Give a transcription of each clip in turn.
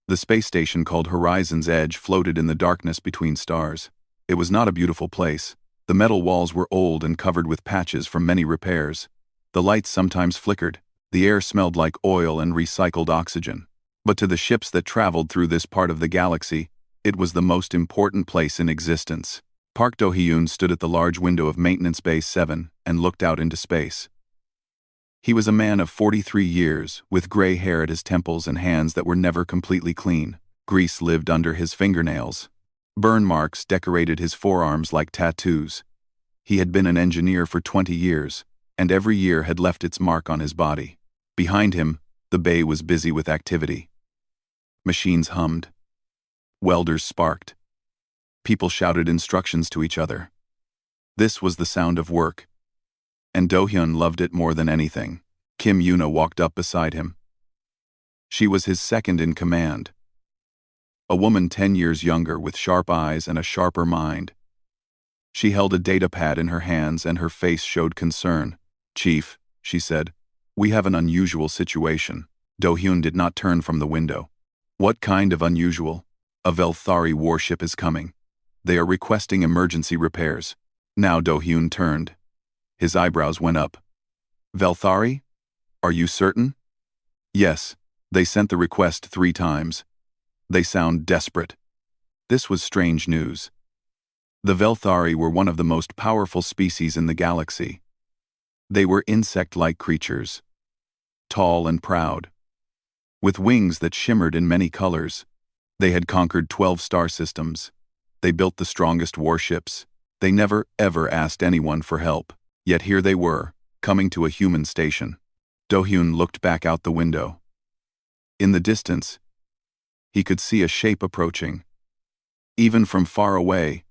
The space station called Horizon's Edge floated in the darkness between stars. It was not a beautiful place. The metal walls were old and covered with patches from many repairs. The lights sometimes flickered. The air smelled like oil and recycled oxygen. But to the ships that traveled through this part of the galaxy, it was the most important place in existence. Park Do-hyun stood at the large window of Maintenance Bay 7 and looked out into space. He was a man of 43 years, with gray hair at his temples and hands that were never completely clean. Grease lived under his fingernails. Burn marks decorated his forearms like tattoos. He had been an engineer for 20 years, and every year had left its mark on his body. Behind him, the bay was busy with activity. Machines hummed. Welders sparked. People shouted instructions to each other. This was the sound of work. And Do-hyun loved it more than anything. Kim Yuna walked up beside him. She was his second in command. A woman 10 years younger with sharp eyes and a sharper mind. She held a data pad in her hands and her face showed concern. "Chief," she said, "we have an unusual situation." Do-hyun did not turn from the window. "What kind of unusual?" "A Velthari warship is coming. They are requesting emergency repairs." Now Do-hyun turned. His eyebrows went up. "Velthari? Are you certain?" "Yes, they sent the request 3 times. They sound desperate." This was strange news. The Velthari were one of the most powerful species in the galaxy. They were insect-like creatures. Tall and proud. With wings that shimmered in many colors. They had conquered 12 star systems. They built the strongest warships. They never, ever asked anyone for help. Yet here they were, coming to a human station. Do-hyun looked back out the window. In the distance, he could see a shape approaching. Even from far away,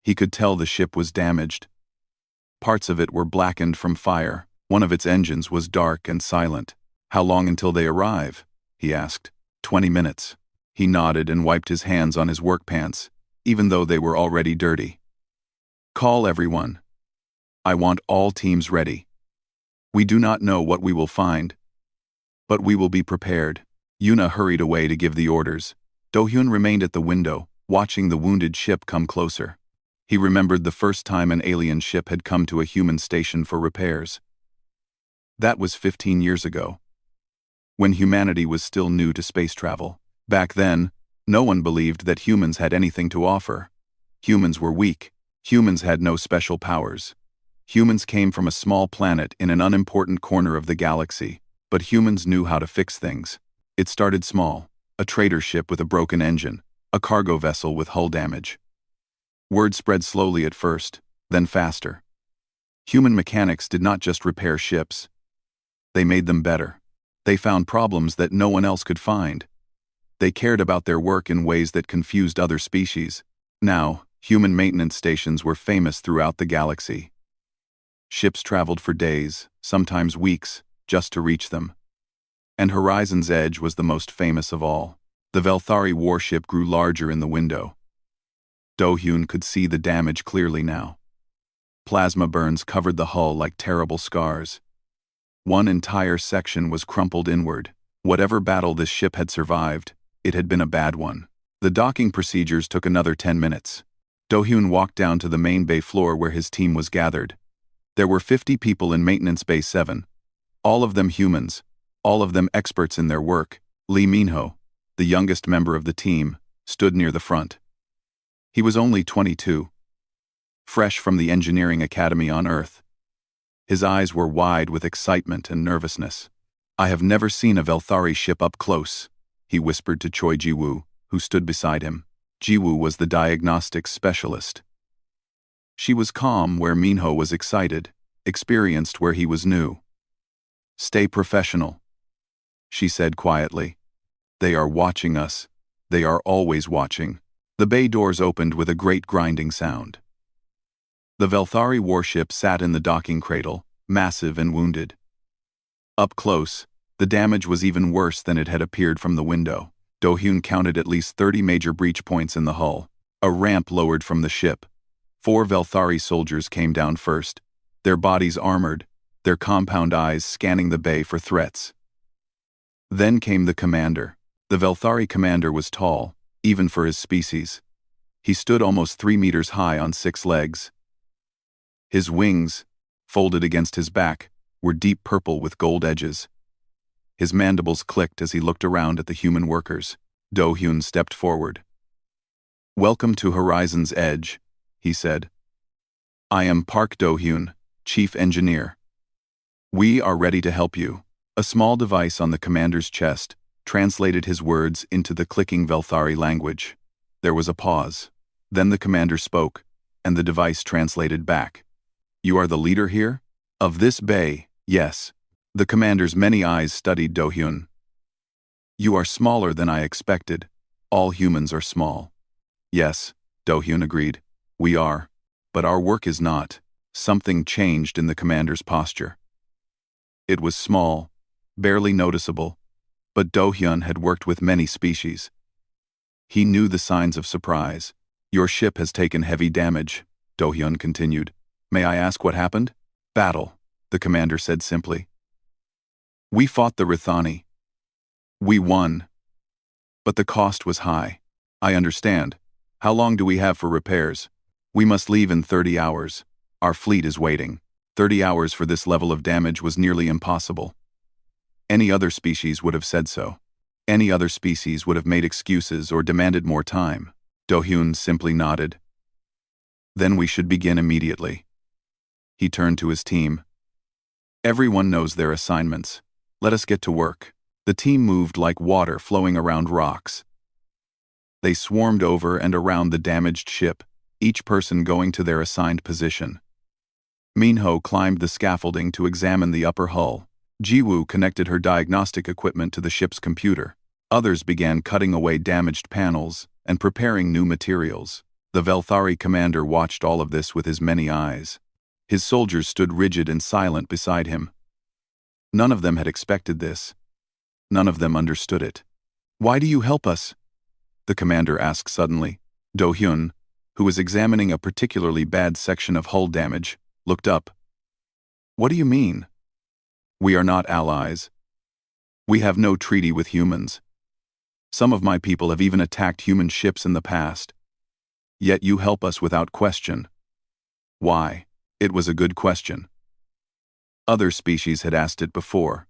he could tell the ship was damaged. Parts of it were blackened from fire. One of its engines was dark and silent. "How long until they arrive?" he asked. 20 minutes. He nodded and wiped his hands on his work pants, even though they were already dirty. "Call everyone. I want all teams ready. We do not know what we will find, but we will be prepared." Yuna hurried away to give the orders. Do-hyun remained at the window, watching the wounded ship come closer. He remembered the first time an alien ship had come to a human station for repairs. That was 15 years ago, when humanity was still new to space travel. Back then, no one believed that humans had anything to offer. Humans were weak. Humans had no special powers. Humans came from a small planet in an unimportant corner of the galaxy, but humans knew how to fix things. It started small, a trader ship with a broken engine, a cargo vessel with hull damage. Word spread slowly at first, then faster. Human mechanics did not just repair ships. They made them better. They found problems that no one else could find. They cared about their work in ways that confused other species. Now, human maintenance stations were famous throughout the galaxy. Ships traveled for days, sometimes weeks, just to reach them. And Horizon's Edge was the most famous of all. The Velthari warship grew larger in the window. Do-hyun could see the damage clearly now. Plasma burns covered the hull like terrible scars. One entire section was crumpled inward. Whatever battle this ship had survived, it had been a bad one. The docking procedures took another 10 minutes. Do-hyun walked down to the main bay floor where his team was gathered. There were 50 people in Maintenance Bay 7. All of them humans. All of them experts in their work. Lee Minho, the youngest member of the team, stood near the front. He was only 22. Fresh from the engineering academy on Earth. His eyes were wide with excitement and nervousness. "I have never seen a Velthari ship up close," he whispered to Choi Ji-woo, who stood beside him. Ji-woo was the diagnostics specialist. She was calm where Minho was excited, experienced where he was new. "Stay professional," she said quietly. "They are watching us. They are always watching." The bay doors opened with a great grinding sound. The Velthari warship sat in the docking cradle, massive and wounded. Up close, the damage was even worse than it had appeared from the window. Do-hyun counted at least 30 major breach points in the hull. A ramp lowered from the ship. 4 Velthari soldiers came down first, their bodies armored, their compound eyes scanning the bay for threats. Then came the commander, The Velthari commander was tall, even for his species. He stood almost 3 meters high on 6 legs. His wings, folded against his back, were deep purple with gold edges. His mandibles clicked as he looked around at the human workers. Do-hyun stepped forward. "Welcome to Horizon's Edge," he said. "I am Park Do-hyun, Chief Engineer. We are ready to help you." A small device on the commander's chest translated his words into the clicking Velthari language. There was a pause. Then the commander spoke, and the device translated back. "You are the leader here? Of this bay, yes." The commander's many eyes studied Do-hyun. "You are smaller than I expected. All humans are small." "Yes," Do-hyun agreed. "We are. But our work is not." Something changed in the commander's posture. It was small, barely noticeable, but Do-hyun had worked with many species. He knew the signs of surprise. "Your ship has taken heavy damage," Do-hyun continued. "May I ask what happened?" "Battle," the commander said simply. "We fought the Rithani. We won. But the cost was high." "I understand. How long do we have for repairs?" "We must leave in 30 hours. Our fleet is waiting." 30 hours for this level of damage was nearly impossible. Any other species would have said so. Any other species would have made excuses or demanded more time. Do-hyun simply nodded. "Then we should begin immediately." He turned to his team. "Everyone knows their assignments. Let us get to work." The team moved like water flowing around rocks. They swarmed over and around the damaged ship, each person going to their assigned position. Minho climbed the scaffolding to examine the upper hull. Jiwoo connected her diagnostic equipment to the ship's computer. Others began cutting away damaged panels and preparing new materials. The Velthari commander watched all of this with his many eyes. His soldiers stood rigid and silent beside him. None of them had expected this. None of them understood it. "Why do you help us?" the commander asked suddenly. Do-hyun, who was examining a particularly bad section of hull damage, looked up. "What do you mean?" "We are not allies. We have no treaty with humans. Some of my people have even attacked human ships in the past. Yet you help us without question." Why? It was a good question. Other species had asked it before,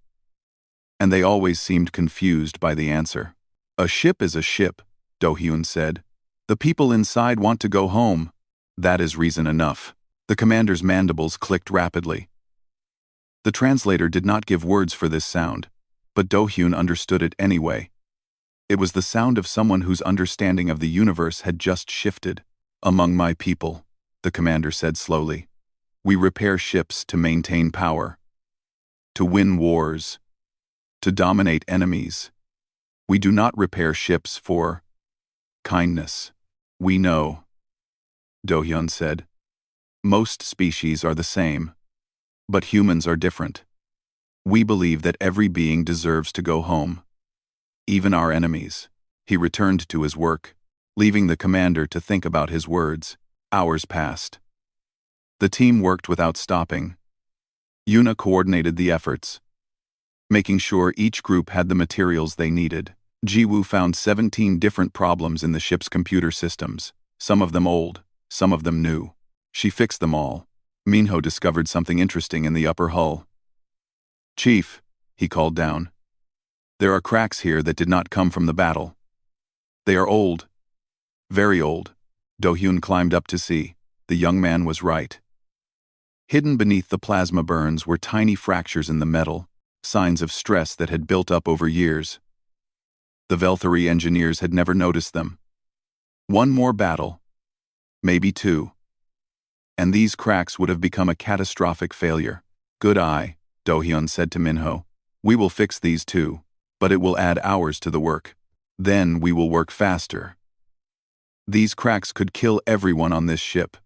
and they always seemed confused by the answer. "A ship is a ship," Do-hyun said. "The people inside want to go home. That is reason enough." The commander's mandibles clicked rapidly. The translator did not give words for this sound, but Do-hyun understood it anyway. It was the sound of someone whose understanding of the universe had just shifted. "Among my people," the commander said slowly, "we repair ships to maintain power, to win wars, to dominate enemies. We do not repair ships for kindness." "We know," Do-hyun said. "Most species are the same, but humans are different. We believe that every being deserves to go home, even our enemies." He returned to his work, leaving the commander to think about his words. Hours passed. The team worked without stopping. Yuna coordinated the efforts, making sure each group had the materials they needed. Jiwoo found 17 different problems in the ship's computer systems, some of them old, some of them new. She fixed them all. Minho discovered something interesting in the upper hull. "Chief," he called down, "there are cracks here that did not come from the battle. They are old. Very old." Do-hyun climbed up to see. The young man was right. Hidden beneath the plasma burns were tiny fractures in the metal, signs of stress that had built up over years. The Velthari engineers had never noticed them. One more battle, maybe 2, and these cracks would have become a catastrophic failure. "Good eye," Do-hyun said to Minho. "We will fix these too, but it will add hours to the work. Then we will work faster. These cracks could kill everyone on this ship.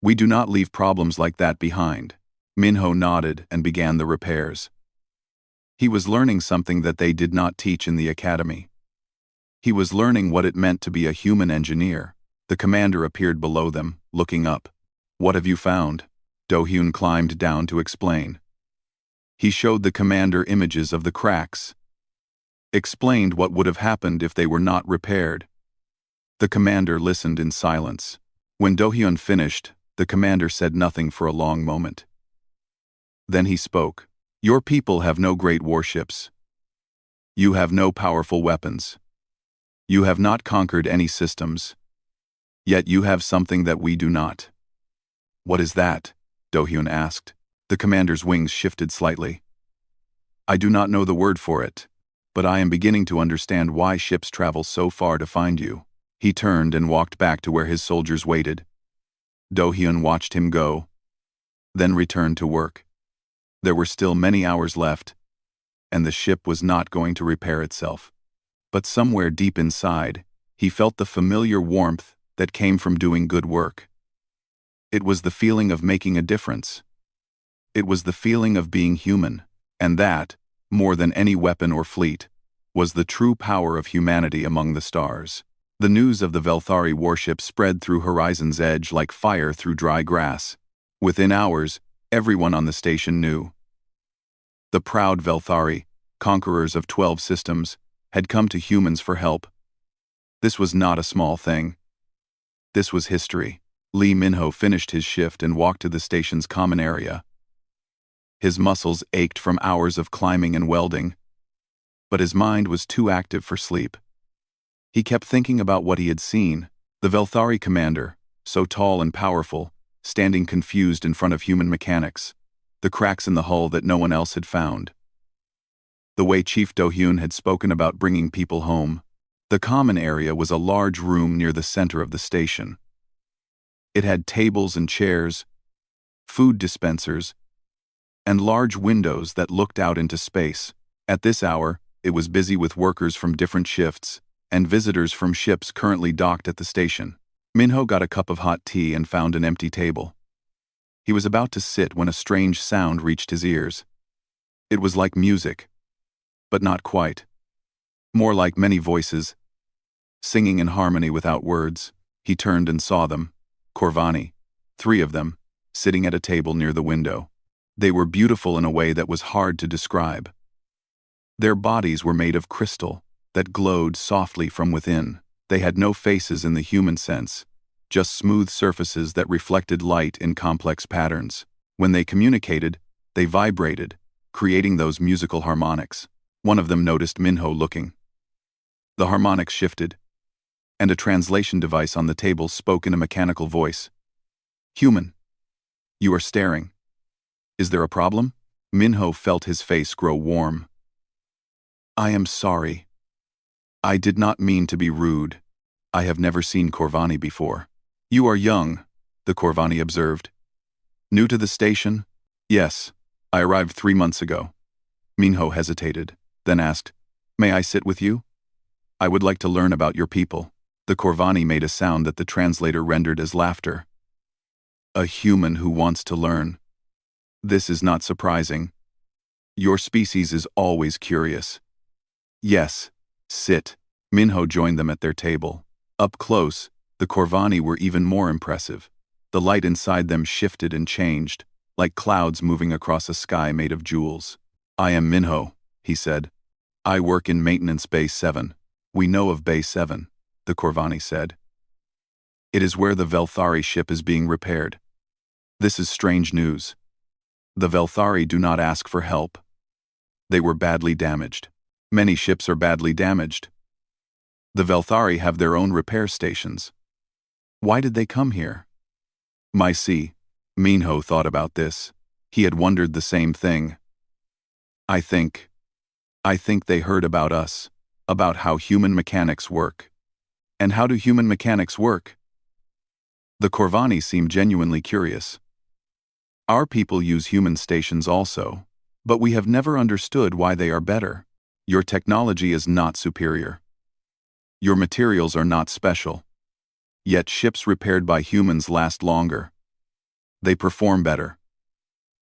We do not leave problems like that behind." Minho nodded and began the repairs. He was learning something that they did not teach in the academy. He was learning what it meant to be a human engineer. The commander appeared below them, looking up. "What have you found?" Do-hyun climbed down to explain. He showed the commander images of the cracks. explained what would have happened if they were not repaired. The commander listened in silence. When Do-hyun finished, the commander said nothing for a long moment. Then he spoke. Your people have no great warships. You have no powerful weapons. You have not conquered any systems. Yet you have something that we do not. What is that? Do-hyun asked. The commander's wings shifted slightly. I do not know the word for it, but I am beginning to understand why ships travel so far to find you. He turned and walked back to where his soldiers waited. Do-hyun watched him go, then returned to work. There were still many hours left, and the ship was not going to repair itself. But somewhere deep inside, he felt the familiar warmth that came from doing good work. It was the feeling of making a difference. It was the feeling of being human, and that, more than any weapon or fleet, was the true power of humanity among the stars. The news of the Velthari warship spread through Horizon's Edge like fire through dry grass. Within hours, everyone on the station knew. The proud Velthari, conquerors of 12 systems, had come to humans for help. This was not a small thing. This was history. Lee Min-ho finished his shift and walked to the station's common area. His muscles ached from hours of climbing and welding, but his mind was too active for sleep. He kept thinking about what he had seen, the Velthari commander, so tall and powerful, standing confused in front of human mechanics, the cracks in the hull that no one else had found. The way Chief Do-hyun had spoken about bringing people home. The common area was a large room near the center of the station. It had tables and chairs, food dispensers, and large windows that looked out into space. At this hour, it was busy with workers from different shifts and visitors from ships currently docked at the station. Min-ho got a cup of hot tea and found an empty table. He was about to sit when a strange sound reached his ears. It was like music, but not quite. More like many voices, singing in harmony without words. He turned and saw them, Corvani, 3 of them, sitting at a table near the window. They were beautiful in a way that was hard to describe. Their bodies were made of crystal that glowed softly from within. They had no faces in the human sense, just smooth surfaces that reflected light in complex patterns. When they communicated, they vibrated, creating those musical harmonics. One of them noticed Min-ho looking. The harmonics shifted, and a translation device on the table spoke in a mechanical voice. Human, you are staring. Is there a problem? Min-ho felt his face grow warm. I am sorry. I did not mean to be rude. I have never seen Corvani before. You are young, the Corvani observed. New to the station? Yes, I arrived 3 months ago. Min-ho hesitated, then asked, May I sit with you? I would like to learn about your people. The Corvani made a sound that the translator rendered as laughter. A human who wants to learn. This is not surprising. Your species is always curious. Yes, sit. Min-ho joined them at their table. Up close, the Corvani were even more impressive. The light inside them shifted and changed, like clouds moving across a sky made of jewels. I am Min-ho, he said. I work in Maintenance Bay 7. We know of Bay 7, the Corvani said. It is where the Velthari ship is being repaired. This is strange news. The Velthari do not ask for help. They were badly damaged. Many ships are badly damaged. The Velthari have their own repair stations. Why did they come here? Min-ho thought about this. He had wondered the same thing. I think they heard about us, about how human mechanics work. And how do human mechanics work? The Corvani seemed genuinely curious. Our people use human stations also, but we have never understood why they are better. Your technology is not superior. Your materials are not special. Yet ships repaired by humans last longer. They perform better.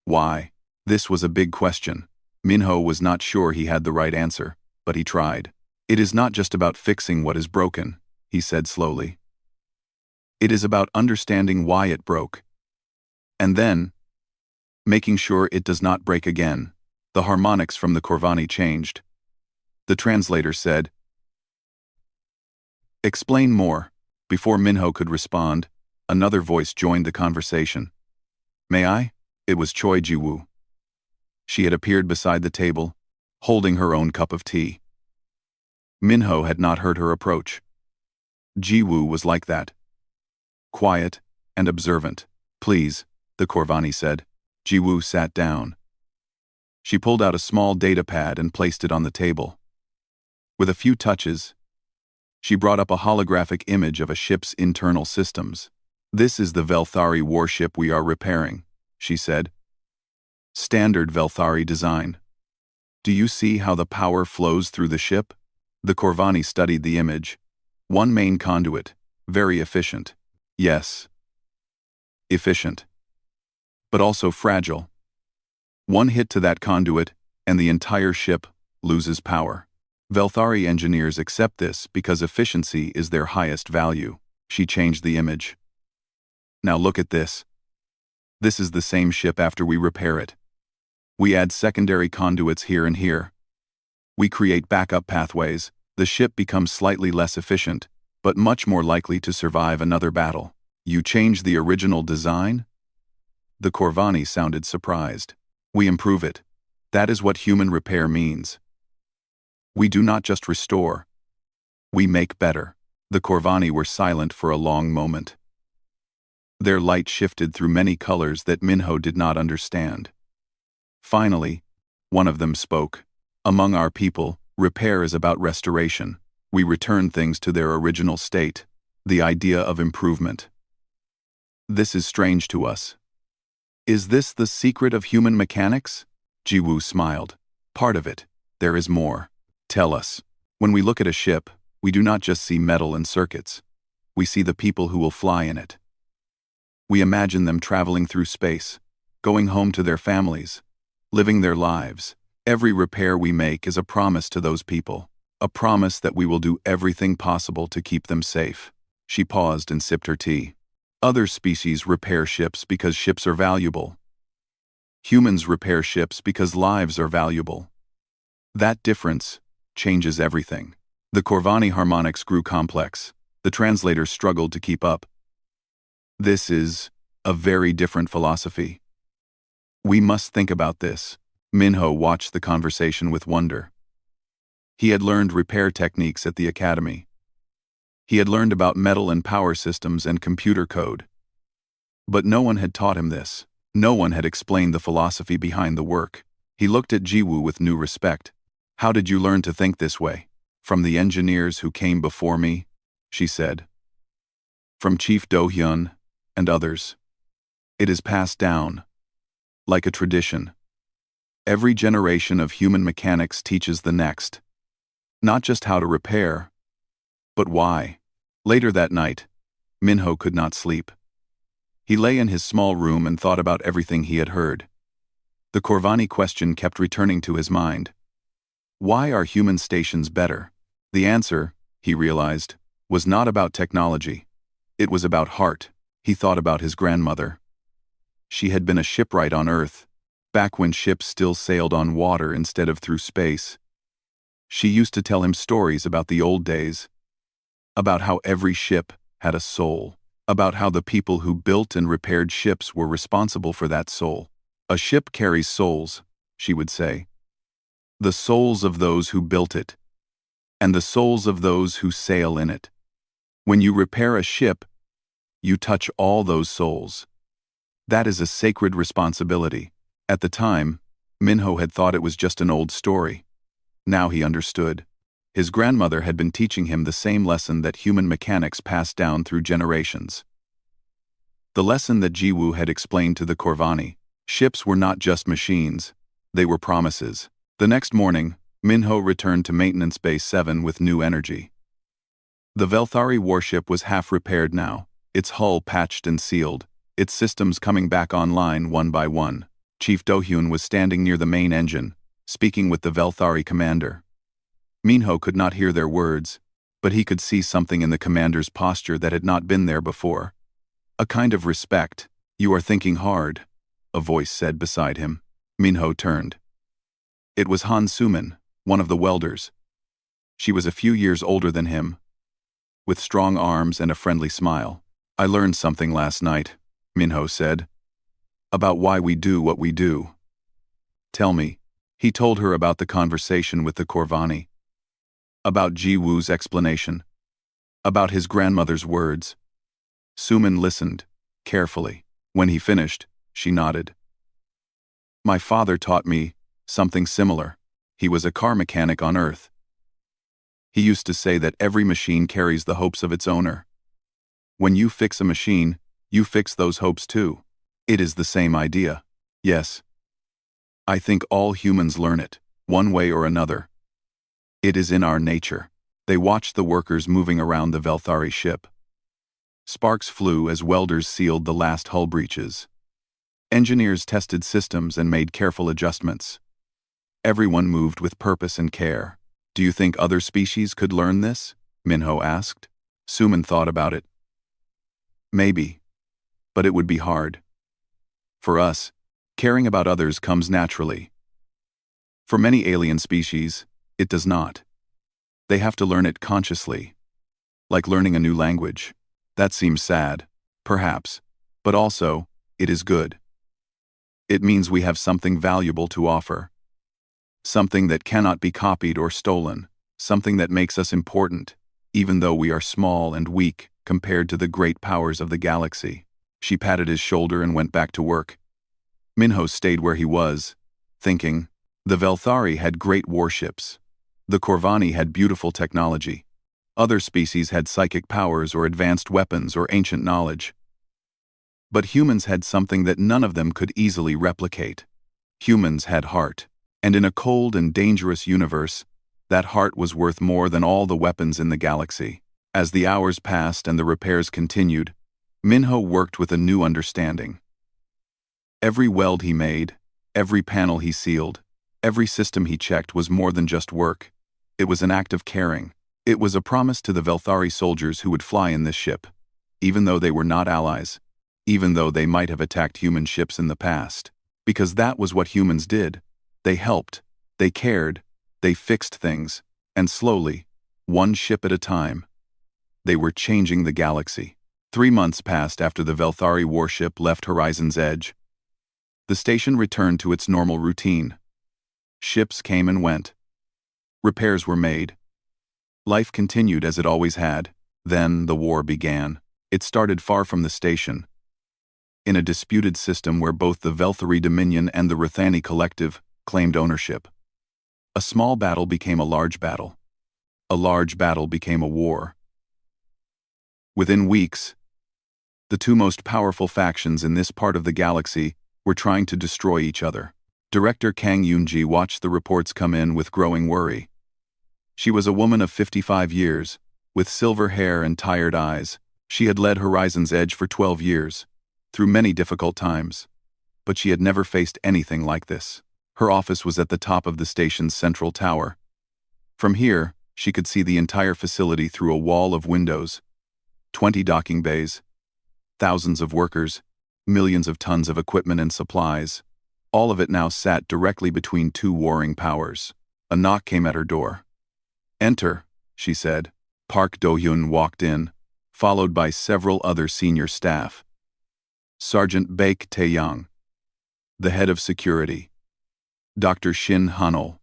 Why? This was a big question. Min-ho was not sure he had the right answer, but he tried. It is not just about fixing what is broken, he said slowly. It is about understanding why it broke. And then, making sure it does not break again. The harmonics from the Corvani changed. The translator said. Explain more. Before Minho could respond, another voice joined the conversation. May I? It was Choi Ji-woo. She had appeared beside the table, holding her own cup of tea. Minho had not heard her approach. Ji-woo was like that. Quiet and observant. Please, the Corvani said. Ji-woo sat down. She pulled out a small data pad and placed it on the table. With a few touches, she brought up a holographic image of a ship's internal systems. This is the Velthari warship we are repairing, she said. Standard Velthari design. Do you see how the power flows through the ship? The Corvani studied the image. One main conduit, very efficient. Yes. Efficient. But also fragile. One hit to that conduit, and the entire ship loses power. Velthari engineers accept this because efficiency is their highest value. She changed the image. Now look at this. This is the same ship after we repair it. We add secondary conduits here and here. We create backup pathways. The ship becomes slightly less efficient, but much more likely to survive another battle. You change the original design? The Corvani sounded surprised. We improve it. That is what human repair means. We do not just restore. We make better. The Corvani were silent for a long moment. Their light shifted through many colors that Minho did not understand. Finally, one of them spoke. Among our people, repair is about restoration. We return things to their original state. The idea of improvement. This is strange to us. Is this the secret of human mechanics? Ji-woo smiled. Part of it. There is more. Tell us. When we look at a ship, we do not just see metal and circuits. We see the people who will fly in it. We imagine them traveling through space, going home to their families, living their lives. Every repair we make is a promise to those people, a promise that we will do everything possible to keep them safe. She paused and sipped her tea. Other species repair ships because ships are valuable. Humans repair ships because lives are valuable. That difference changes everything. The Corvani harmonics grew complex. The translator struggled to keep up. This is a very different philosophy. We must think about this. Minho watched the conversation with wonder. He had learned repair techniques at the academy. He had learned about metal and power systems and computer code. But no one had taught him this. No one had explained the philosophy behind the work. He looked at Ji-woo with new respect. How did you learn to think this way? From the engineers who came before me, she said. From Chief Do-hyun and others. It is passed down, like a tradition. Every generation of human mechanics teaches the next. Not just how to repair, but why. Later that night, Minho could not sleep. He lay in his small room and thought about everything he had heard. The Corvani question kept returning to his mind. Why are human stations better? The answer, he realized, was not about technology. It was about heart. He thought about his grandmother. She had been a shipwright on Earth, back when ships still sailed on water instead of through space. She used to tell him stories about the old days, about how every ship had a soul, about how the people who built and repaired ships were responsible for that soul. A ship carries souls, she would say. The souls of those who built it, and the souls of those who sail in it. When you repair a ship, you touch all those souls. That is a sacred responsibility. At the time, Minho had thought it was just an old story. Now he understood. His grandmother had been teaching him the same lesson that human mechanics passed down through generations. The lesson that Ji-woo had explained to the Corvani. Ships were not just machines, they were promises. The next morning, Minho returned to Maintenance Base 7 with new energy. The Velthari warship was half repaired now, its hull patched and sealed, its systems coming back online one by one. Chief Do-hyun was standing near the main engine, speaking with the Velthari commander. Minho could not hear their words, but he could see something in the commander's posture that had not been there before. A kind of respect. You are thinking hard, a voice said beside him. Minho turned. It was Han Suman, one of the welders. She was a few years older than him, with strong arms and a friendly smile. "I learned something last night," Minho said, "about why we do what we do." "Tell me." He told her about the conversation with the Corvani, about Ji Woo's explanation, about his grandmother's words. Suman listened, carefully. When he finished, she nodded. "My father taught me something similar. He was a car mechanic on Earth. He used to say that every machine carries the hopes of its owner. When you fix a machine, you fix those hopes too. It is the same idea." "Yes. I think all humans learn it, one way or another. It is in our nature." They watched the workers moving around the Velthari ship. Sparks flew as welders sealed the last hull breaches. Engineers tested systems and made careful adjustments. Everyone moved with purpose and care. "Do you think other species could learn this?" Minho asked. Suman thought about it. "Maybe. But it would be hard. For us, caring about others comes naturally. For many alien species, it does not. They have to learn it consciously. Like learning a new language. That seems sad, perhaps, but also, it is good. It means we have something valuable to offer. Something that cannot be copied or stolen. Something that makes us important, even though we are small and weak compared to the great powers of the galaxy." She patted his shoulder and went back to work. Minho stayed where he was, thinking. The Velthari had great warships. The Corvani had beautiful technology. Other species had psychic powers or advanced weapons or ancient knowledge. But humans had something that none of them could easily replicate. Humans had heart. And in a cold and dangerous universe, that heart was worth more than all the weapons in the galaxy. As the hours passed and the repairs continued, Minho worked with a new understanding. Every weld he made, every panel he sealed, every system he checked was more than just work. It was an act of caring. It was a promise to the Velthari soldiers who would fly in this ship, even though they were not allies, even though they might have attacked human ships in the past. Because that was what humans did. They helped, they cared, they fixed things, and slowly, one ship at a time, they were changing the galaxy. 3 months passed after the Velthari warship left Horizon's Edge. The station returned to its normal routine. Ships came and went. Repairs were made. Life continued as it always had. Then the war began. It started far from the station, in a disputed system where both the Velthari Dominion and the Rithani Collective claimed ownership. A small battle became a large battle. A large battle became a war. Within weeks, the two most powerful factions in this part of the galaxy were trying to destroy each other. Director Kang Yoonji watched the reports come in with growing worry. She was a woman of 55 years, with silver hair and tired eyes. She had led Horizon's Edge for 12 years, through many difficult times. But she had never faced anything like this. Her office was at the top of the station's central tower. From here, she could see the entire facility through a wall of windows, 20 docking bays, thousands of workers, millions of tons of equipment and supplies. All of it now sat directly between two warring powers. A knock came at her door. "Enter," she said. Park Do-hyun walked in, followed by several other senior staff. Sergeant Baek Tae-young, the head of security. Dr. Shin Hanol,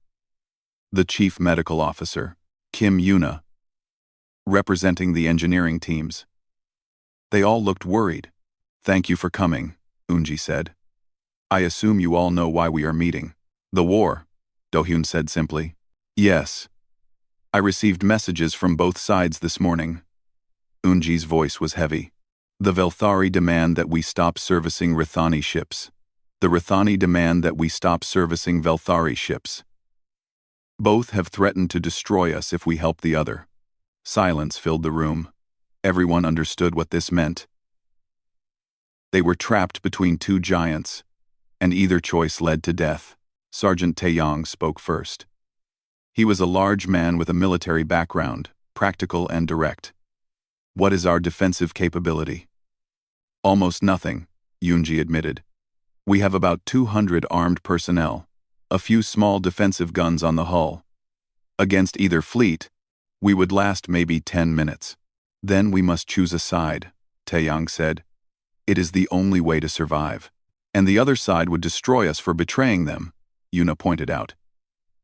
the chief medical officer. Kim Yuna, representing the engineering teams. They all looked worried. "Thank you for coming," Unji said. "I assume you all know why we are meeting." "The war," Do-hyun said simply. "Yes. I received messages from both sides this morning." Unji's voice was heavy. "The Velthari demand that we stop servicing Rithani ships. The Rithani demand that we stop servicing Velthari ships. Both have threatened to destroy us if we help the other." Silence filled the room. Everyone understood what this meant. They were trapped between two giants, and either choice led to death. Sergeant Tae-young spoke first. He was a large man with a military background, practical and direct. "What is our defensive capability?" "Almost nothing," Yoonji admitted. "We have about 200 armed personnel, a few small defensive guns on the hull. Against either fleet, We would last maybe 10 minutes. Then we must choose a side, Taeyang said. It is the only way to survive. And the other side would destroy us for betraying them, Yuna pointed out.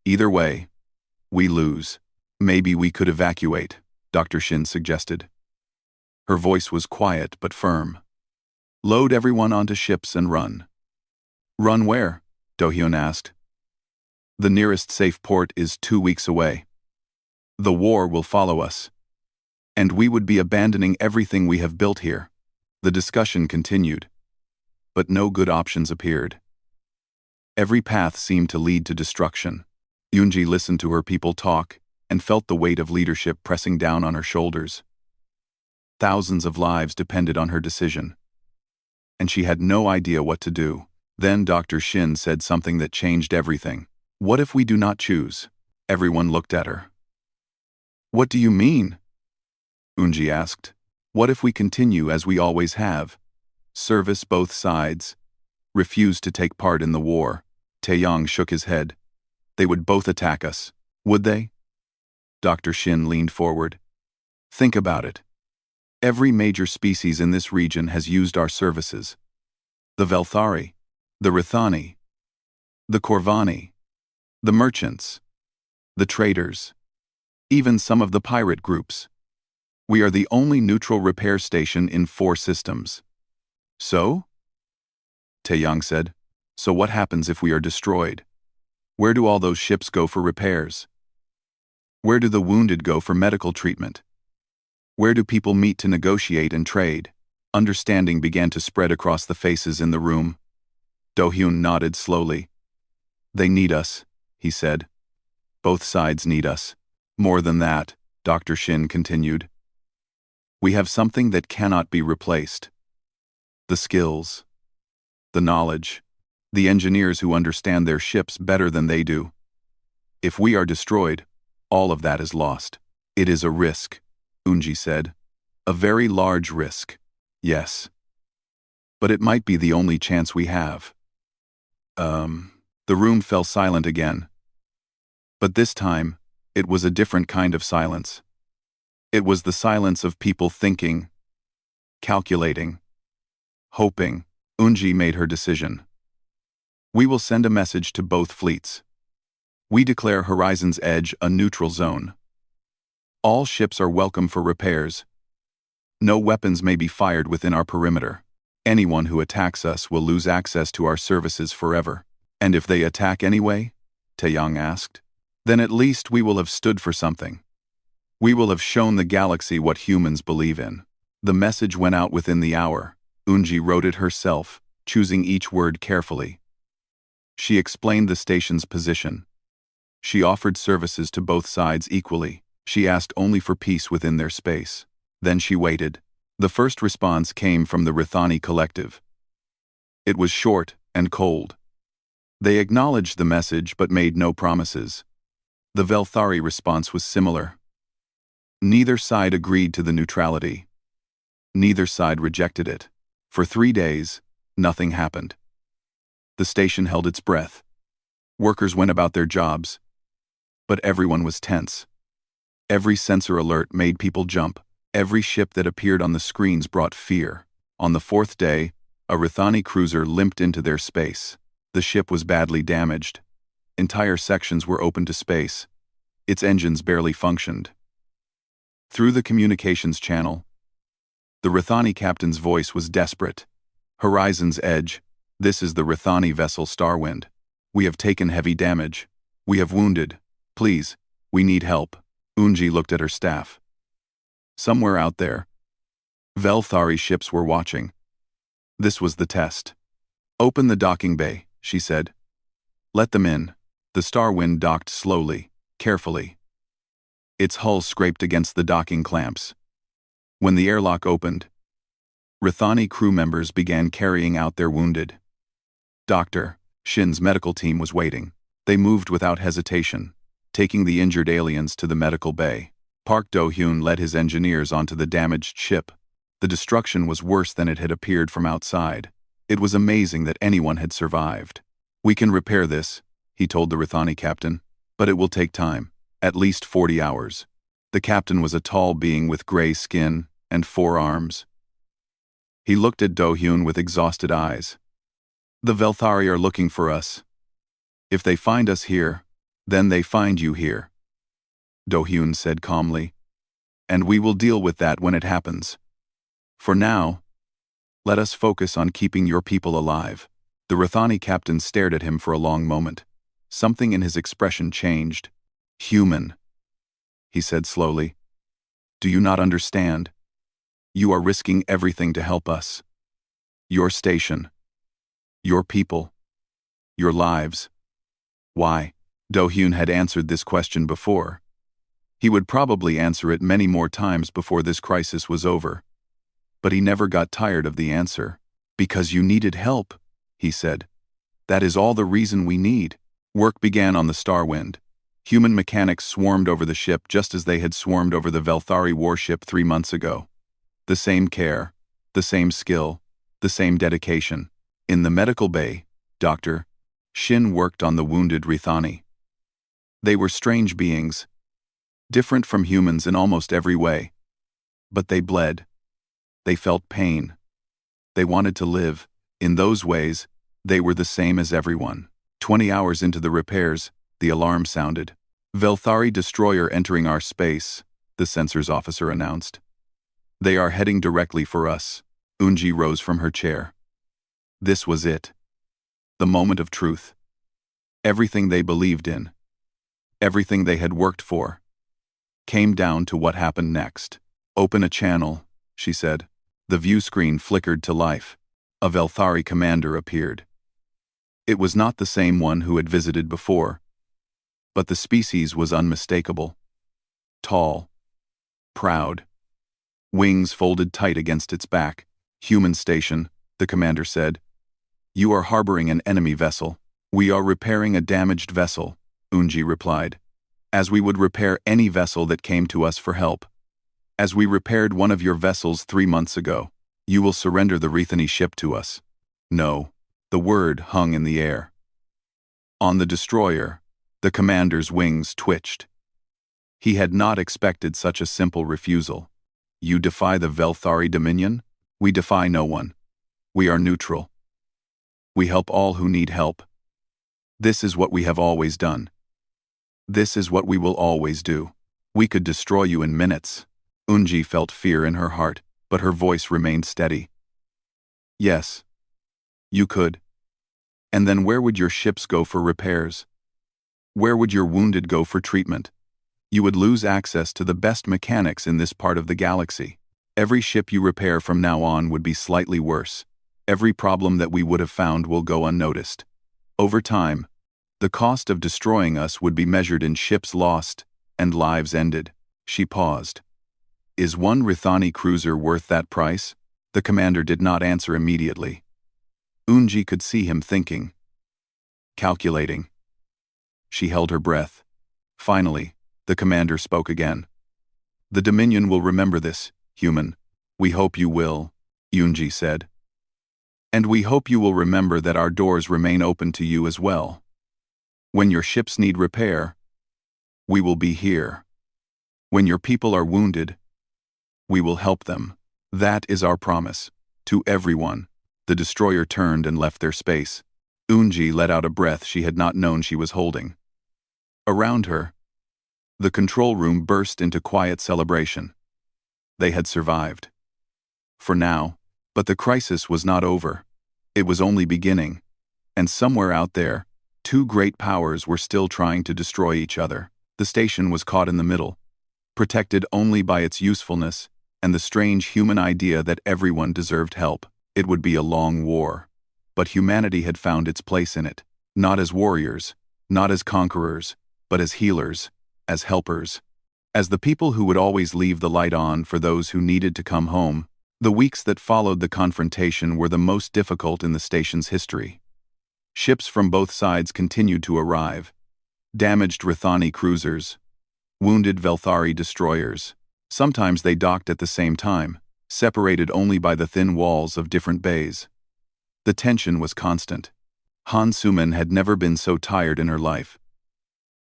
Either way, we lose. Maybe we could evacuate, Dr. Shin suggested. Her voice was quiet but firm. Load everyone onto ships and run. Run where? Do-hyun asked. The nearest safe port is 2 weeks away. The war will follow us. And we would be abandoning everything we have built here. The discussion continued. But no good options appeared. Every path seemed to lead to destruction. Yoonji listened to her people talk and felt the weight of leadership pressing down on her shoulders. Thousands of lives depended on her decision. And she had no idea what to do. Then Dr. Shin said something that changed everything. What if we do not choose? Everyone looked at her. What do you mean? Unji asked. What if we continue as we always have? Service both sides. Refuse to take part in the war. Taeyang shook his head. They would both attack us. Would they? Dr. Shin leaned forward. Think about it. Every major species in this region has used our services. The Velthari, the Rithani, the Korvani, the merchants, the traders, even some of the pirate groups. We are the only neutral repair station in 4 systems. So? Taeyang said. So what happens if we are destroyed? Where do all those ships go for repairs? Where do the wounded go for medical treatment? Where do people meet to negotiate and trade? Understanding began to spread across the faces in the room. Do-hyun nodded slowly. They need us, he said. Both sides need us. More than that, Dr. Shin continued. We have something that cannot be replaced. The skills. The knowledge. The engineers who understand their ships better than they do. If we are destroyed, all of that is lost. It is a risk, Unji said. A very large risk. Yes. But it might be the only chance we have. The room fell silent again. But this time, it was a different kind of silence. It was the silence of people thinking, calculating, hoping. Unji made her decision. We will send a message to both fleets. We declare Horizon's Edge a neutral zone. All ships are welcome for repairs. No weapons may be fired within our perimeter. Anyone who attacks us will lose access to our services forever. And if they attack anyway? Taeyang asked. Then at least we will have stood for something. We will have shown the galaxy what humans believe in. The message went out within the hour. Unji wrote it herself, choosing each word carefully. She explained the station's position. She offered services to both sides equally. She asked only for peace within their space. Then she waited. The first response came from the Rithani collective. It was short and cold. They acknowledged the message but made no promises. The Velthari response was similar. Neither side agreed to the neutrality. Neither side rejected it. For 3 days, nothing happened. The station held its breath. Workers went about their jobs. But everyone was tense. Every sensor alert made people jump. Every ship that appeared on the screens brought fear. On the 4th day, a Rithani cruiser limped into their space. The ship was badly damaged. Entire sections were open to space. Its engines barely functioned. Through the communications channel, the Rithani captain's voice was desperate. Horizon's Edge, this is the Rithani vessel Starwind. We have taken heavy damage. We have wounded. Please, we need help. Unji looked at her staff. Somewhere out there, Velthari ships were watching. This was the test. Open the docking bay, she said. Let them in. The Starwind docked slowly, carefully. Its hull scraped against the docking clamps. When the airlock opened, Rithani crew members began carrying out their wounded. Dr. Shin's medical team was waiting. They moved without hesitation, taking the injured aliens to the medical bay. Park Do-hyun led his engineers onto the damaged ship. The destruction was worse than it had appeared from outside. It was amazing that anyone had survived. We can repair this, he told the Rithani captain, but it will take time, at least 40 hours. The captain was a tall being with gray skin and 4 arms. He looked at Do-hyun with exhausted eyes. The Velthari are looking for us. If they find us here, then they find you here, Do-hyun said calmly. And we will deal with that when it happens. For now, let us focus on keeping your people alive. The Rathani captain stared at him for a long moment. Something in his expression changed. Human, he said slowly. Do you not understand? You are risking everything to help us. Your station. Your people. Your lives. Why? Do-hyun had answered this question before. He would probably answer it many more times before this crisis was over. But he never got tired of the answer. Because you needed help, he said. That is all the reason we need. Work began on the Starwind. Human mechanics swarmed over the ship just as they had swarmed over the Velthari warship 3 months ago. The same care, the same skill, the same dedication. In the medical bay, Dr. Shin worked on the wounded Rathani. They were strange beings, different from humans in almost every way. But they bled. They felt pain. They wanted to live. In those ways, they were the same as everyone. 20 hours into the repairs, the alarm sounded. Velthari destroyer entering our space, the sensors officer announced. They are heading directly for us. Unji rose from her chair. This was it. The moment of truth. Everything they believed in, everything they had worked for, came down to what happened next. Open a channel, she said. The view screen flickered to life. A Velthari commander appeared. It was not the same one who had visited before, but the species was unmistakable. Tall, proud, wings folded tight against its back. Human station, the commander said. You are harboring an enemy vessel. We are repairing a damaged vessel, Unji replied. As we would repair any vessel that came to us for help. As we repaired one of your vessels 3 months ago, you will surrender the Rathani ship to us. No, the word hung in the air. On the destroyer, the commander's wings twitched. He had not expected such a simple refusal. You defy the Velthari Dominion? We defy no one. We are neutral. We help all who need help. This is what we have always done. This is what we will always do. We could destroy you in minutes. Unji felt fear in her heart, but her voice remained steady. Yes. You could. And then where would your ships go for repairs? Where would your wounded go for treatment? You would lose access to the best mechanics in this part of the galaxy. Every ship you repair from now on would be slightly worse. Every problem that we would have found will go unnoticed. Over time, the cost of destroying us would be measured in ships lost and lives ended. She paused. Is one Rathani cruiser worth that price? The commander did not answer immediately. Unji could see him thinking. Calculating. She held her breath. Finally, the commander spoke again. The Dominion will remember this, human. We hope you will, Unji said. And we hope you will remember that our doors remain open to you as well. When your ships need repair, we will be here. When your people are wounded, we will help them. That is our promise. To everyone. The destroyer turned and left their space. Unji let out a breath she had not known she was holding. Around her, the control room burst into quiet celebration. They had survived. For now, but the crisis was not over. It was only beginning. And somewhere out there, 2 great powers were still trying to destroy each other. The station was caught in the middle, protected only by its usefulness and the strange human idea that everyone deserved help. It would be a long war. But humanity had found its place in it, not as warriors, not as conquerors, but as healers, as helpers, as the people who would always leave the light on for those who needed to come home. The weeks that followed the confrontation were the most difficult in the station's history. Ships from both sides continued to arrive. Damaged Rathani cruisers, wounded Velthari destroyers. Sometimes they docked at the same time, separated only by the thin walls of different bays. The tension was constant. Han Suman had never been so tired in her life.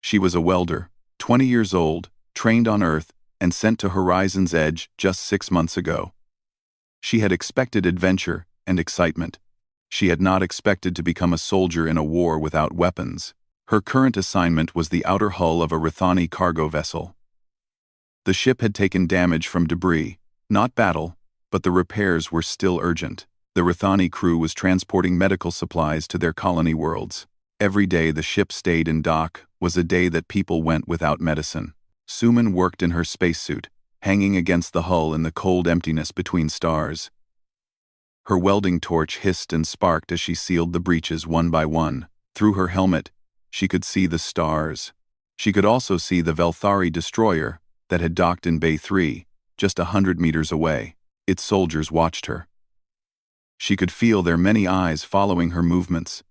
She was a welder, 20 years old, trained on Earth, and sent to Horizon's Edge just 6 months ago. She had expected adventure and excitement. She had not expected to become a soldier in a war without weapons. Her current assignment was the outer hull of a Rithani cargo vessel. The ship had taken damage from debris, not battle, but the repairs were still urgent. The Rithani crew was transporting medical supplies to their colony worlds. Every day the ship stayed in dock was a day that people went without medicine. Suman worked in her spacesuit, hanging against the hull in the cold emptiness between stars. Her welding torch hissed and sparked as she sealed the breaches one by one. Through her helmet, she could see the stars. She could also see the Velthari destroyer that had docked in Bay 3, just 100 meters away. Its soldiers watched her. She could feel their many eyes following her movements.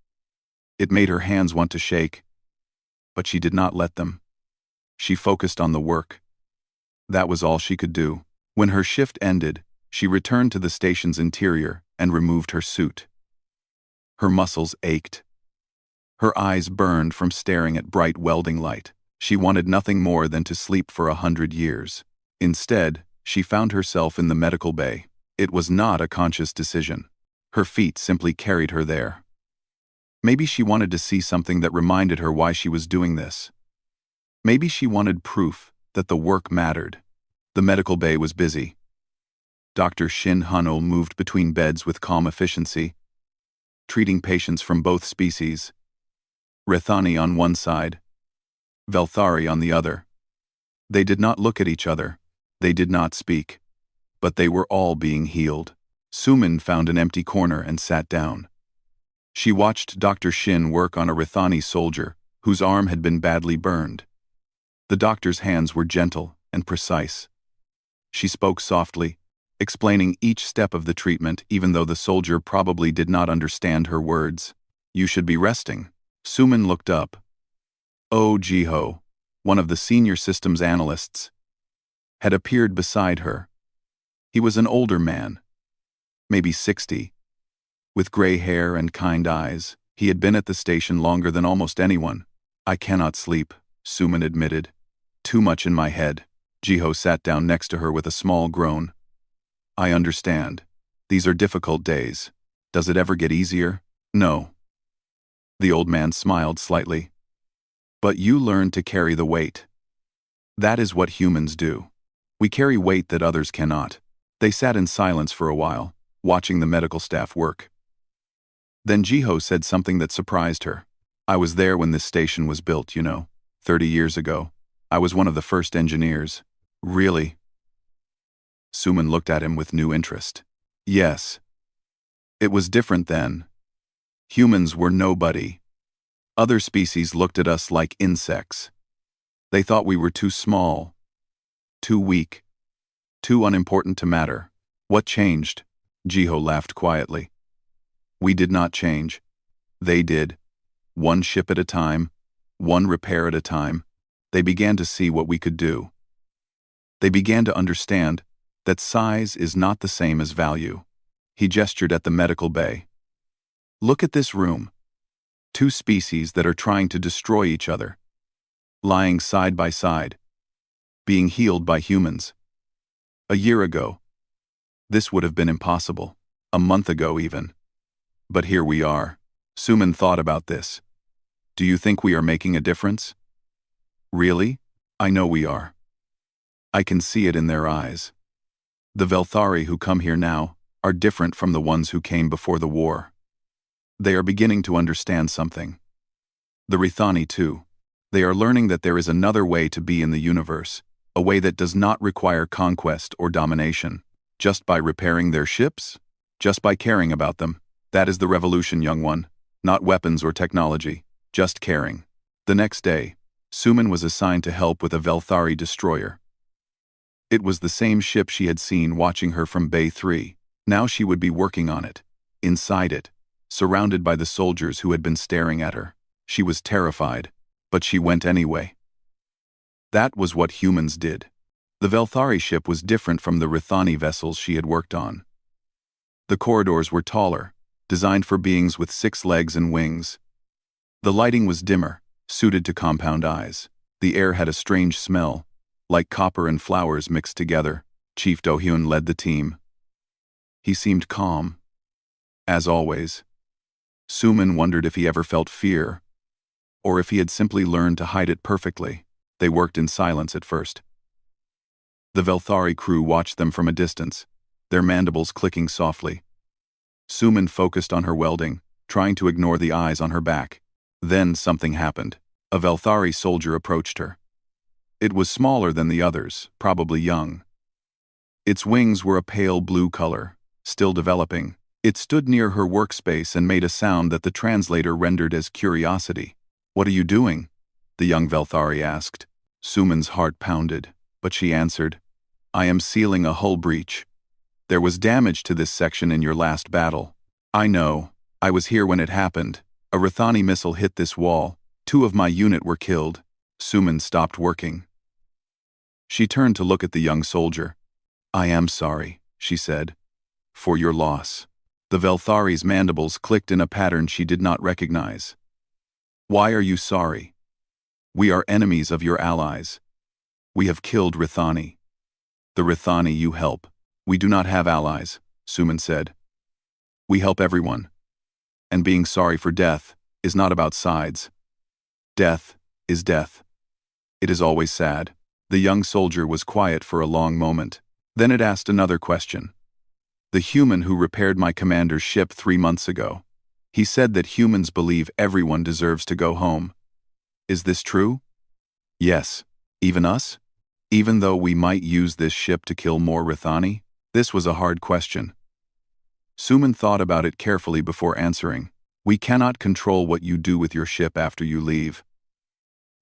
It made her hands want to shake, but she did not let them. She focused on the work. That was all she could do. When her shift ended, she returned to the station's interior and removed her suit. Her muscles ached. Her eyes burned from staring at bright welding light. She wanted nothing more than to sleep for 100 years. Instead, she found herself in the medical bay. It was not a conscious decision. Her feet simply carried her there. Maybe she wanted to see something that reminded her why she was doing this. Maybe she wanted proof that the work mattered. The medical bay was busy. Dr. Shin Hanul moved between beds with calm efficiency, treating patients from both species. Rithani on one side, Velthari on the other. They did not look at each other. They did not speak. But they were all being healed. Suman found an empty corner and sat down. She watched Dr. Shin work on a Rithani soldier whose arm had been badly burned. The doctor's hands were gentle and precise. She spoke softly, explaining each step of the treatment even though the soldier probably did not understand her words. "You should be resting." Suman looked up. Oh Jiho, one of the senior systems analysts, had appeared beside her. He was an older man, maybe 60, with gray hair and kind eyes. He had been at the station longer than almost anyone. "I cannot sleep," Suman admitted. "Too much in my head." Jiho sat down next to her with a small groan. "I understand. These are difficult days. Does it ever get easier?" "No." The old man smiled slightly. "But you learn to carry the weight. That is what humans do. We carry weight that others cannot." They sat in silence for a while, watching the medical staff work. Then Jiho said something that surprised her. "I was there when this station was built, 30 years ago. I was one of the first engineers." "Really?" Suman looked at him with new interest. "Yes. It was different then. Humans were nobody. Other species looked at us like insects. They thought we were too small, too weak, too unimportant to matter." "What changed?" Jiho laughed quietly. "We did not change. They did. One ship at a time, one repair at a time. They began to see what we could do. They began to understand that size is not the same as value." He gestured at the medical bay. "Look at this room. Two species that are trying to destroy each other, lying side by side, being healed by humans. A year ago, this would have been impossible. A month ago even. But here we are." Suman thought about this. "Do you think we are making a difference?" "Really? I know we are. I can see it in their eyes. The Velthari who come here now are different from the ones who came before the war. They are beginning to understand something. The Rithani too. They are learning that there is another way to be in the universe, a way that does not require conquest or domination. Just by repairing their ships? Just by caring about them. That is the revolution, young one. Not weapons or technology, just caring." The next day, Suman was assigned to help with a Velthari destroyer. It was the same ship she had seen watching her from Bay 3. Now she would be working on it, inside it, surrounded by the soldiers who had been staring at her. She was terrified, but she went anyway. That was what humans did. The Velthari ship was different from the Rithani vessels she had worked on. The corridors were taller, designed for beings with 6 legs and wings. The lighting was dimmer, suited to compound eyes. The air had a strange smell, like copper and flowers mixed together. Chief Do-hyun led the team. He seemed calm, as always. Suman wondered if he ever felt fear, or if he had simply learned to hide it perfectly. They worked in silence at first. The Velthari crew watched them from a distance, their mandibles clicking softly. Suman focused on her welding, trying to ignore the eyes on her back. Then something happened. A Velthari soldier approached her. It was smaller than the others, probably young. Its wings were a pale blue color, still developing. It stood near her workspace and made a sound that the translator rendered as curiosity. "What are you doing?" the young Velthari asked. Suman's heart pounded, but she answered, "I am sealing a hull breach. There was damage to this section in your last battle." "I know. I was here when it happened. A Rathani missile hit this wall. 2 of my unit were killed." Suman stopped working. She turned to look at the young soldier. "I am sorry," she said, "for your loss." The Velthari's mandibles clicked in a pattern she did not recognize. "Why are you sorry? We are enemies of your allies. We have killed Rathani. The Rathani you help. We do not have allies," Suman said. "We help everyone. And being sorry for death is not about sides. Death is death. It is always sad." The young soldier was quiet for a long moment. Then it asked another question. "The human who repaired my commander's ship 3 months ago. He said that humans believe everyone deserves to go home. Is this true?" "Yes. Even us? Even though we might use this ship to kill more Rathani?" This was a hard question. Suman thought about it carefully before answering. "We cannot control what you do with your ship after you leave.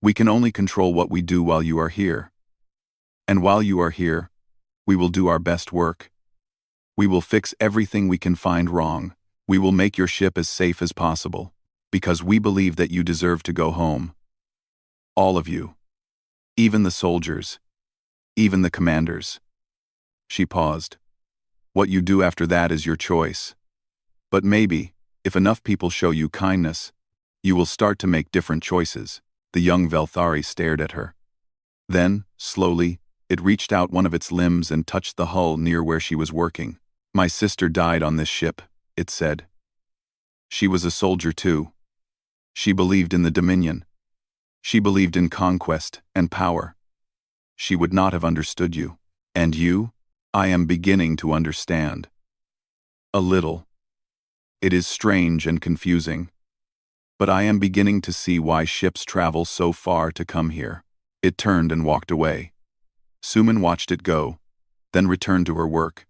We can only control what we do while you are here. And while you are here, we will do our best work. We will fix everything we can find wrong. We will make your ship as safe as possible, because we believe that you deserve to go home. All of you. Even the soldiers. Even the commanders." She paused. "What you do after that is your choice. But maybe, if enough people show you kindness, you will start to make different choices." The young Velthari stared at her. Then, slowly, it reached out one of its limbs and touched the hull near where she was working. "My sister died on this ship," it said. "She was a soldier too. She believed in the Dominion. She believed in conquest and power. She would not have understood you. And you? I am beginning to understand. A little. It is strange and confusing. But I am beginning to see why ships travel so far to come here." It turned and walked away. Suman watched it go, then returned to her work.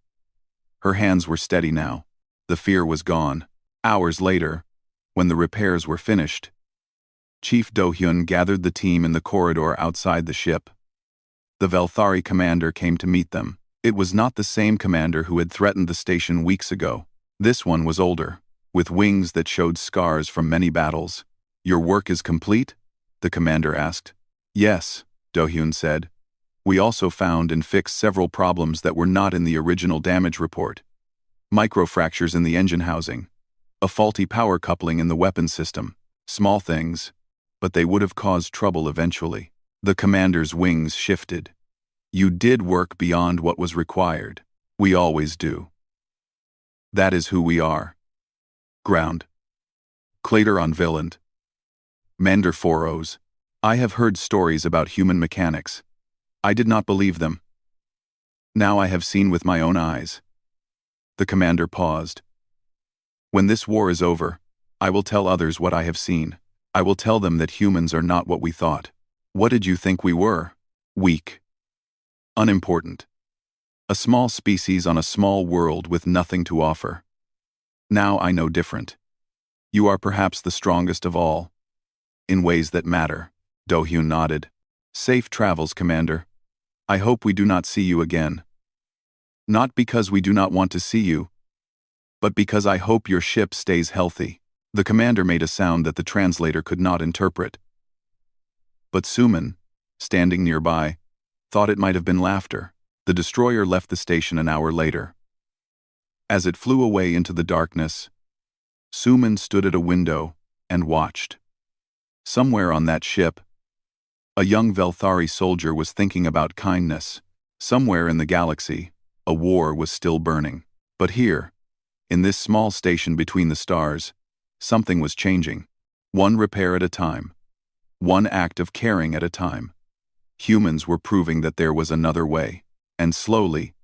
Her hands were steady now. The fear was gone. Hours later, when the repairs were finished, Chief Do-hyun gathered the team in the corridor outside the ship. The Velthari commander came to meet them. It was not the same commander who had threatened the station weeks ago. This one was older, with wings that showed scars from many battles. "Your work is complete?" the commander asked. "Yes," Do-hyun said. "We also found and fixed several problems that were not in the original damage report. Microfractures in the engine housing, a faulty power coupling in the weapon system. Small things, but they would have caused trouble eventually." The commander's wings shifted. "You did work beyond what was required. We always do. That is who we are." Ground. Clater on Villand. Mander Foros. I have heard stories about human mechanics. I did not believe them. Now I have seen with my own eyes. The commander paused. "When this war is over, I will tell others what I have seen. I will tell them that humans are not what we thought. What did you think we were? Weak. Unimportant. A small species on a small world with nothing to offer. Now I know different. You are perhaps the strongest of all. In ways that matter." Do-hyun nodded. "Safe travels, Commander. I hope we do not see you again. Not because we do not want to see you, but because I hope your ship stays healthy." The commander made a sound that the translator could not interpret. But Suman, standing nearby, thought it might have been laughter. The destroyer left the station an hour later. As it flew away into the darkness, Suman stood at a window and watched. Somewhere on that ship, A young Velthari soldier was thinking about kindness. Somewhere in the galaxy, a war was still burning. But here, in this small station between the stars, something was changing. One repair at a time. One act of caring at a time. Humans were proving that there was another way. And slowly,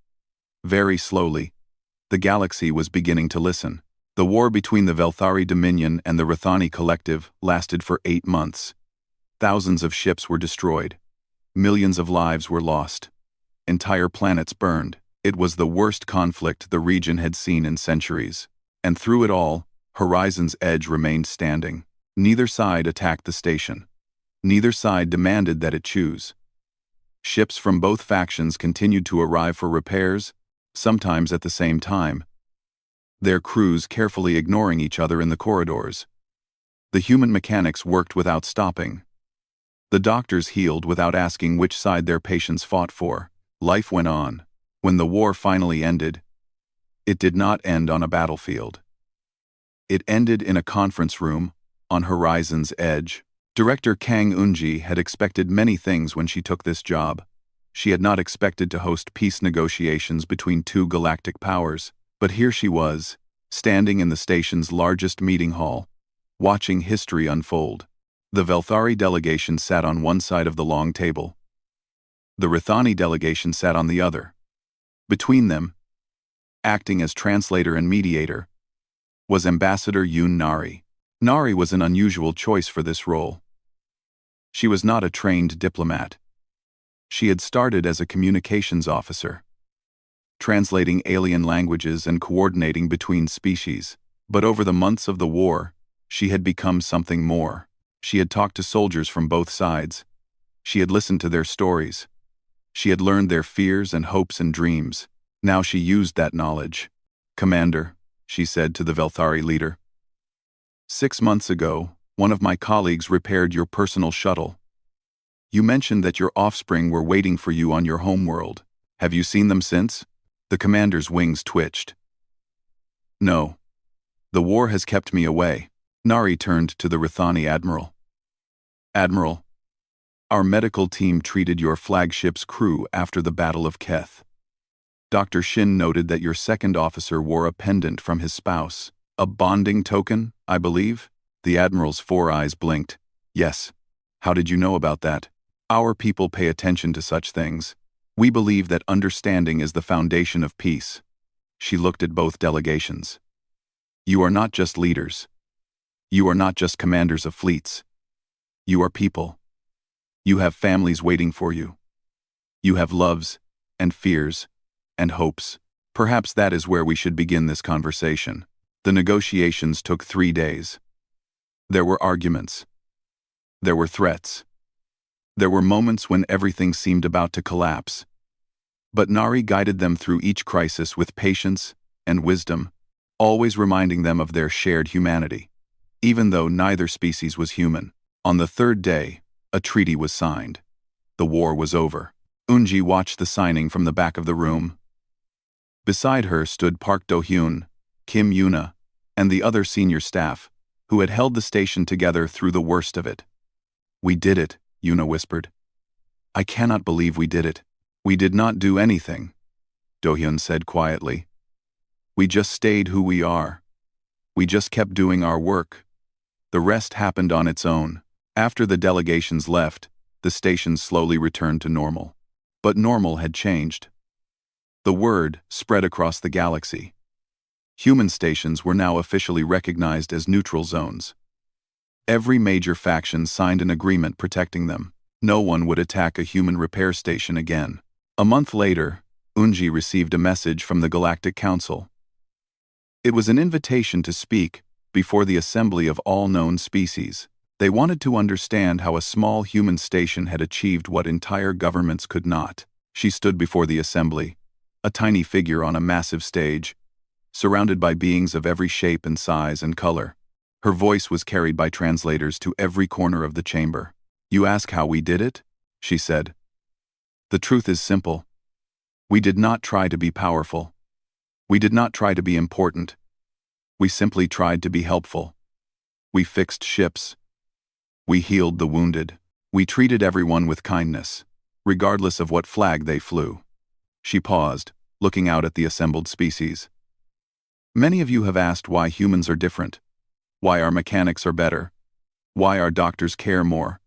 very slowly, the galaxy was beginning to listen. The war between the Velthari Dominion and the Rathani Collective lasted for 8 months. Thousands of ships were destroyed. Millions of lives were lost. Entire planets burned. It was the worst conflict the region had seen in centuries. And through it all, Horizon's Edge remained standing. Neither side attacked the station. Neither side demanded that it choose. Ships from both factions continued to arrive for repairs, sometimes at the same time, their crews carefully ignoring each other in the corridors. The human mechanics worked without stopping. The doctors healed without asking which side their patients fought for. Life went on. When the war finally ended, it did not end on a battlefield. It ended in a conference room, on Horizon's Edge. Director Kang Eunji had expected many things when she took this job. She had not expected to host peace negotiations between two galactic powers, but here she was, standing in the station's largest meeting hall, watching history unfold. The Velthari delegation sat on one side of the long table. The Rathani delegation sat on the other. Between them, acting as translator and mediator, was Ambassador Yoon Nari. Nari was an unusual choice for this role. She was not a trained diplomat. She had started as a communications officer, translating alien languages and coordinating between species. But over the months of the war, she had become something more. She had talked to soldiers from both sides. She had listened to their stories. She had learned their fears and hopes and dreams. Now she used that knowledge. "Commander," she said to the Velthari leader, "6 months ago, one of my colleagues repaired your personal shuttle. You mentioned that your offspring were waiting for you on your homeworld. Have you seen them since?" The commander's wings twitched. "No. The war has kept me away." Nari turned to the Rathani admiral. "Admiral, our medical team treated your flagship's crew after the Battle of Keth. Dr. Shin noted that your second officer wore a pendant from his spouse. A bonding token, I believe?" The admiral's 4 eyes blinked. "Yes. How did you know about that?" "Our people pay attention to such things. We believe that understanding is the foundation of peace." She looked at both delegations. "You are not just leaders. You are not just commanders of fleets. You are people. You have families waiting for you. You have loves, and fears, and hopes. Perhaps that is where we should begin this conversation." The negotiations took 3 days. There were arguments. There were threats. There were moments when everything seemed about to collapse. But Nari guided them through each crisis with patience and wisdom, always reminding them of their shared humanity, even though neither species was human. On the 3rd day, a treaty was signed. The war was over. Eunji watched the signing from the back of the room. Beside her stood Park Do-hyun, Kim Yuna, and the other senior staff, who had held the station together through the worst of it. "We did it," Yuna whispered. "I cannot believe we did it." "We did not do anything," Do-hyun said quietly. "We just stayed who we are. We just kept doing our work. The rest happened on its own." After the delegations left, the station slowly returned to normal. But normal had changed. The word spread across the galaxy. Human stations were now officially recognized as neutral zones. Every major faction signed an agreement protecting them. No one would attack a human repair station again. A month later, Eunji received a message from the Galactic Council. It was an invitation to speak before the assembly of all known species. They wanted to understand how a small human station had achieved what entire governments could not. She stood before the assembly, a tiny figure on a massive stage, surrounded by beings of every shape and size and color. Her voice was carried by translators to every corner of the chamber. "You ask how we did it?" she said. "The truth is simple. We did not try to be powerful. We did not try to be important. We simply tried to be helpful. We fixed ships. We healed the wounded. We treated everyone with kindness, regardless of what flag they flew. She paused, looking out at the assembled species. Many of you have asked why humans are different, why our mechanics are better, why our doctors care more,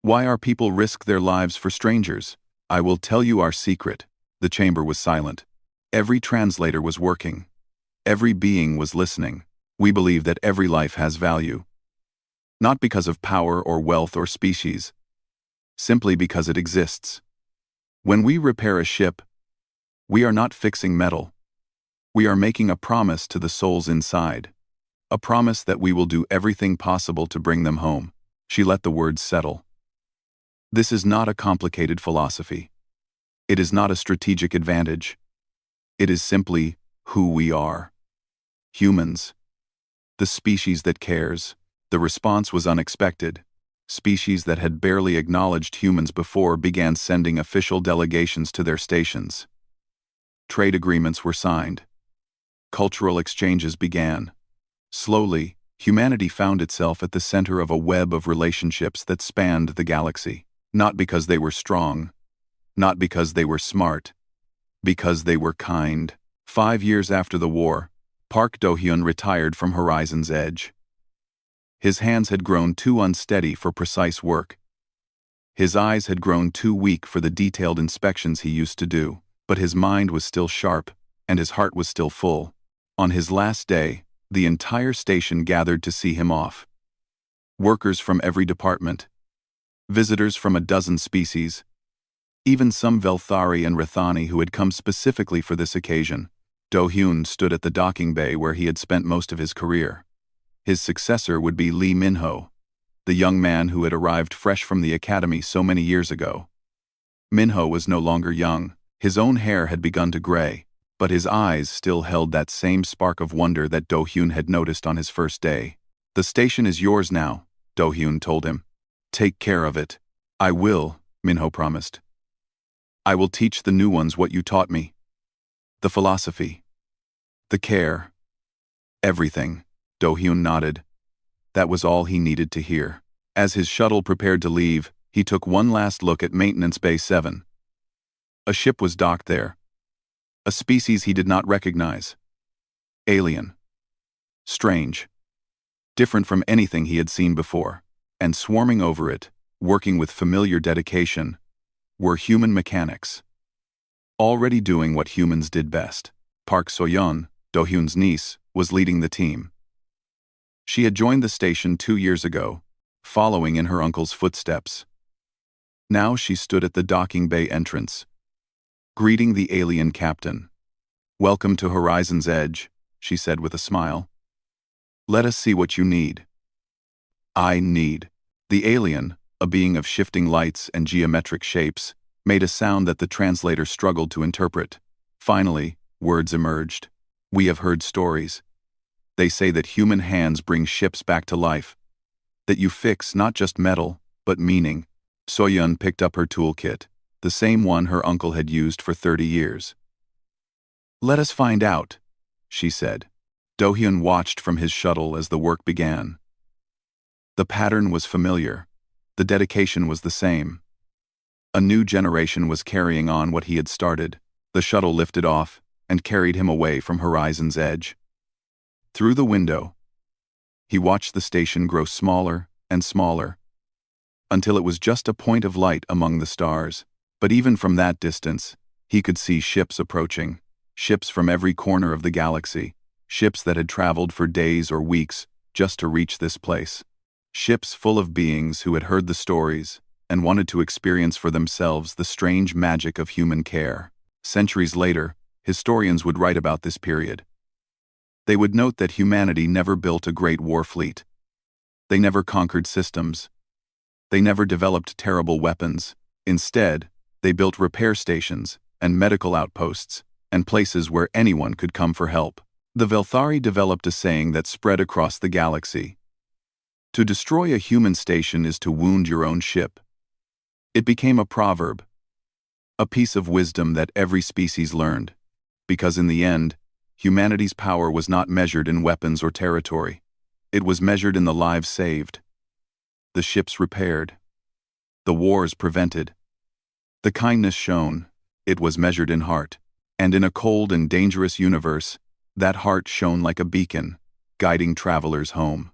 why our people risk their lives for strangers. I will tell you our secret. The chamber was silent. Every translator was working. Every being was listening. We believe that every life has value. Not because of power or wealth or species, simply because it exists. When we repair a ship, we are not fixing metal. We are making a promise to the souls inside. A promise that we will do everything possible to bring them home. She let the words settle. This is not a complicated philosophy. It is not a strategic advantage. It is simply who we are. Humans. The species that cares. The response was unexpected. Species that had barely acknowledged humans before began sending official delegations to their stations. Trade agreements were signed. Cultural exchanges began. Slowly, humanity found itself at the center of a web of relationships that spanned the galaxy. Not because they were strong, not because they were smart, because they were kind. 5 years after the war, Park Do-hyun retired from Horizon's Edge. His hands had grown too unsteady for precise work. His eyes had grown too weak for the detailed inspections he used to do, but his mind was still sharp, and his heart was still full. On his last day, the entire station gathered to see him off. Workers from every department, visitors from a dozen species, even some Velthari and Rathani who had come specifically for this occasion. Do-hyun stood at the docking bay where he had spent most of his career. His successor would be Lee Min-ho, the young man who had arrived fresh from the academy so many years ago. Min-ho was no longer young. His own hair had begun to gray, but his eyes still held that same spark of wonder that Do-hyun had noticed on his first day. "The station is yours now," Do-hyun told him. "Take care of it." "I will," Min-ho promised. "I will teach the new ones what you taught me. The philosophy. The care. Everything." Do-hyun nodded. That was all he needed to hear. As his shuttle prepared to leave, he took one last look at Maintenance Bay 7. A ship was docked there. A species he did not recognize. Alien. Strange. Different from anything he had seen before. And swarming over it, working with familiar dedication, were human mechanics. Already doing what humans did best. Park So-yeon, Do-hyun's niece, was leading the team. She had joined the station 2 years ago, following in her uncle's footsteps. Now she stood at the docking bay entrance, greeting the alien captain. "Welcome to Horizon's Edge," she said with a smile. "Let us see what you need." "I need." The alien, a being of shifting lights and geometric shapes, made a sound that the translator struggled to interpret. Finally, words emerged. "We have heard stories. They say that human hands bring ships back to life. That you fix not just metal, but meaning." So-yeon picked up her toolkit, the same one her uncle had used for 30 years. "Let us find out," she said. Do-hyun watched from his shuttle as the work began. The pattern was familiar. The dedication was the same. A new generation was carrying on what he had started. The shuttle lifted off and carried him away from Horizon's Edge. Through the window, he watched the station grow smaller and smaller, until it was just a point of light among the stars. But even from that distance, he could see ships approaching, ships from every corner of the galaxy, ships that had traveled for days or weeks just to reach this place. Ships full of beings who had heard the stories and wanted to experience for themselves the strange magic of human care. Centuries later, historians would write about this period. They would note that humanity never built a great war fleet. They never conquered systems. They never developed terrible weapons. Instead, they built repair stations and medical outposts and places where anyone could come for help. The Velthari developed a saying that spread across the galaxy. To destroy a human station is to wound your own ship. It became a proverb, a piece of wisdom that every species learned, because in the end, humanity's power was not measured in weapons or territory. It was measured in the lives saved, the ships repaired, the wars prevented. The kindness shown, it was measured in heart, and in a cold and dangerous universe, that heart shone like a beacon, guiding travelers home.